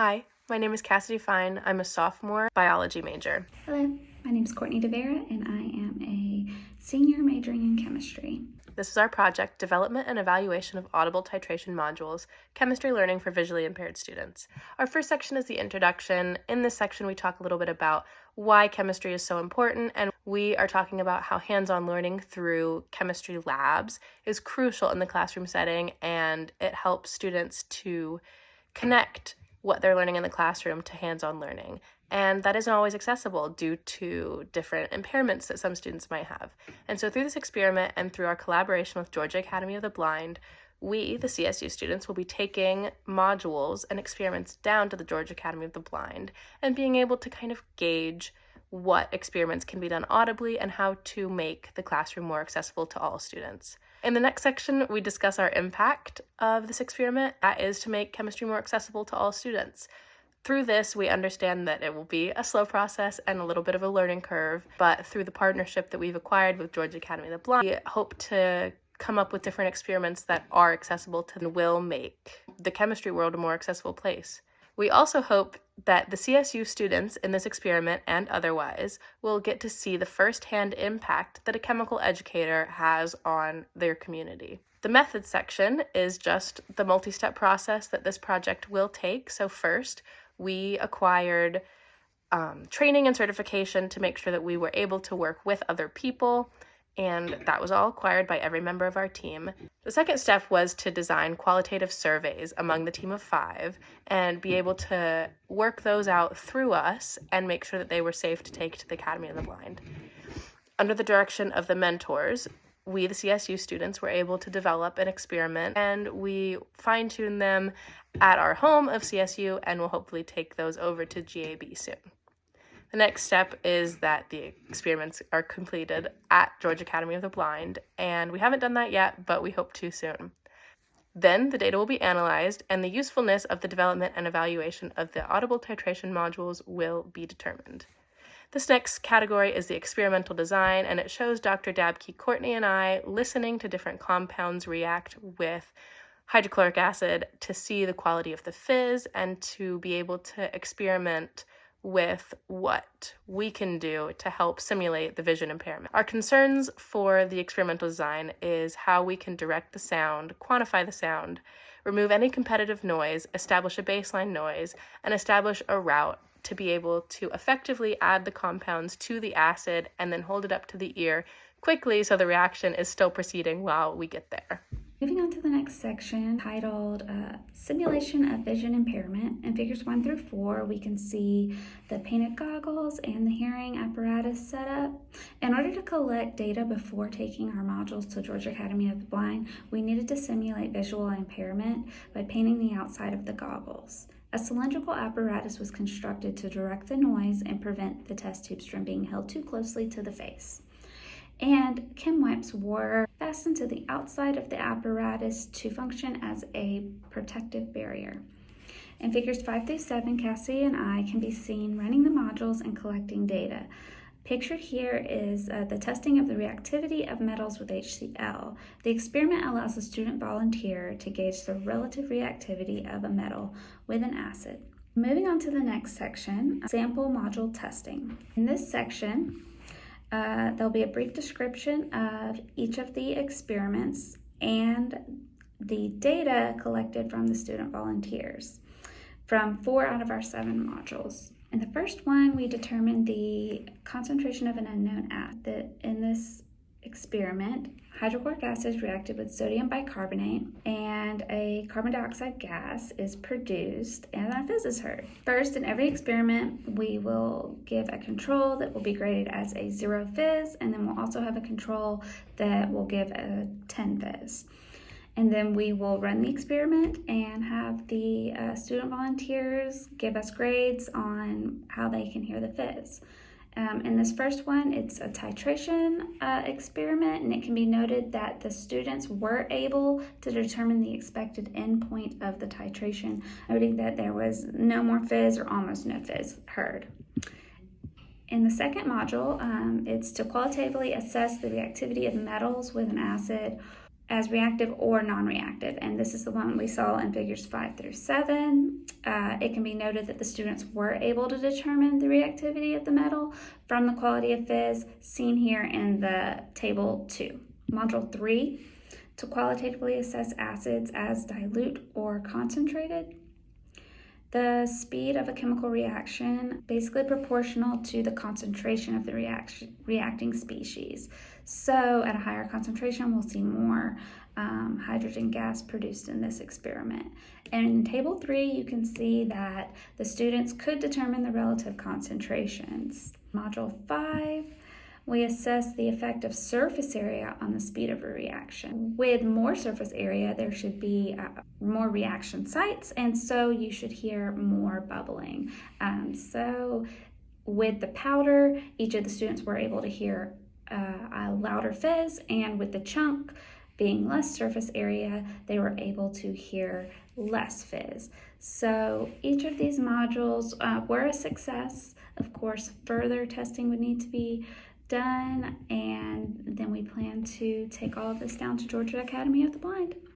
Hi, my name is Cassidy Fine. I'm a sophomore biology major. Hello, my name is Courtney Devera, and I am a senior majoring in chemistry. This is our project, Development and Evaluation of Audible Titration Modules, Chemistry Learning for Visually Impaired Students. Our first section is the introduction. In this section, we talk a little bit about why chemistry is so important, and we are talking about how hands-on learning through chemistry labs is crucial in the classroom setting, and it helps students to connect what they're learning in the classroom to hands-on learning. And that isn't always accessible due to different impairments that some students might have. And so through this experiment and through our collaboration with Georgia Academy of the Blind, we, the CSU students, will be taking modules and experiments down to the Georgia Academy of the Blind and being able to kind of gauge what experiments can be done audibly and how to make the classroom more accessible to all students. In the next section, we discuss our impact of this experiment. That is to make chemistry more accessible to all students. Through this, we understand that it will be a slow process and a little bit of a learning curve, but through the partnership that we've acquired with Georgia Academy of the Blind, we hope to come up with different experiments that are accessible to and will make the chemistry world a more accessible place. We also hope that the CSU students in this experiment and otherwise will get to see the firsthand impact that a chemical educator has on their community. The methods section is just the multi-step process that this project will take. So first, we acquired training and certification to make sure that we were able to work with other people, and that was all acquired by every member of our team. The second step was to design qualitative surveys among the team of 5 and be able to work those out through us and make sure that they were safe to take to the Academy of the Blind. Under the direction of the mentors, we, the CSU students, were able to develop an experiment, and we fine-tuned them at our home of CSU and will hopefully take those over to GAB soon. The next step is that the experiments are completed at Georgia Academy of the Blind, and we haven't done that yet, but we hope to soon. Then the data will be analyzed, and the usefulness of the development and evaluation of the Audible Titration modules will be determined. This next category is the experimental design, and it shows Dr. Dabke, Courtney, and I listening to different compounds react with hydrochloric acid to see the quality of the fizz and to be able to experiment with what we can do to help simulate the vision impairment. Our concerns for the experimental design is how we can direct the sound, quantify the sound, remove any competitive noise, establish a baseline noise, and establish a route to be able to effectively add the compounds to the acid and then hold it up to the ear quickly so the reaction is still proceeding while we get there. Moving on to the next section, titled Simulation of Vision Impairment. In figures 1 through 4, we can see the painted goggles and the hearing apparatus set up. In order to collect data before taking our modules to Georgia Academy of the Blind, we needed to simulate visual impairment by painting the outside of the goggles. A cylindrical apparatus was constructed to direct the noise and prevent the test tubes from being held too closely to the face. And chem wipes were fastened to the outside of the apparatus to function as a protective barrier. In figures 5 through 7, Cassidy and I can be seen running the modules and collecting data. Pictured here is the testing of the reactivity of metals with HCl. The experiment allows the student volunteer to gauge the relative reactivity of a metal with an acid. Moving on to the next section, sample module testing. In this section, there'll be a brief description of each of the experiments and the data collected from the student volunteers from 4 out of our 7 modules. In the first one, we determined the concentration of an unknown acid. In this experiment, hydrochloric acid reacted with sodium bicarbonate and a carbon dioxide gas is produced and a fizz is heard. First, in every experiment, we will give a control that will be graded as a 0 fizz, and then we'll also have a control that will give a 10 fizz. And then we will run the experiment and have the student volunteers give us grades on how they can hear the fizz. In this first one, it's a titration experiment, and it can be noted that the students were able to determine the expected endpoint of the titration, noting that there was no more fizz or almost no fizz heard. In the second module, it's to qualitatively assess the reactivity of metals with an acid as reactive or non-reactive, and this is the one we saw in figures 5 through 7. It can be noted that the students were able to determine the reactivity of the metal from the quality of fizz seen here in the table 2. Module 3, to qualitatively assess acids as dilute or concentrated. The speed of a chemical reaction basically proportional to the concentration of the reacting species. So at a higher concentration, we'll see more hydrogen gas produced in this experiment. And in table 3, you can see that the students could determine the relative concentrations. Module 5, we assess the effect of surface area on the speed of a reaction. With more surface area, there should be more reaction sites, and so you should hear more bubbling. So with the powder, each of the students were able to hear a louder fizz, and with the chunk being less surface area, they were able to hear less fizz. So each of these modules were a success. Of course, further testing would need to be done, and then we plan to take all of this down to Georgia Academy of the Blind.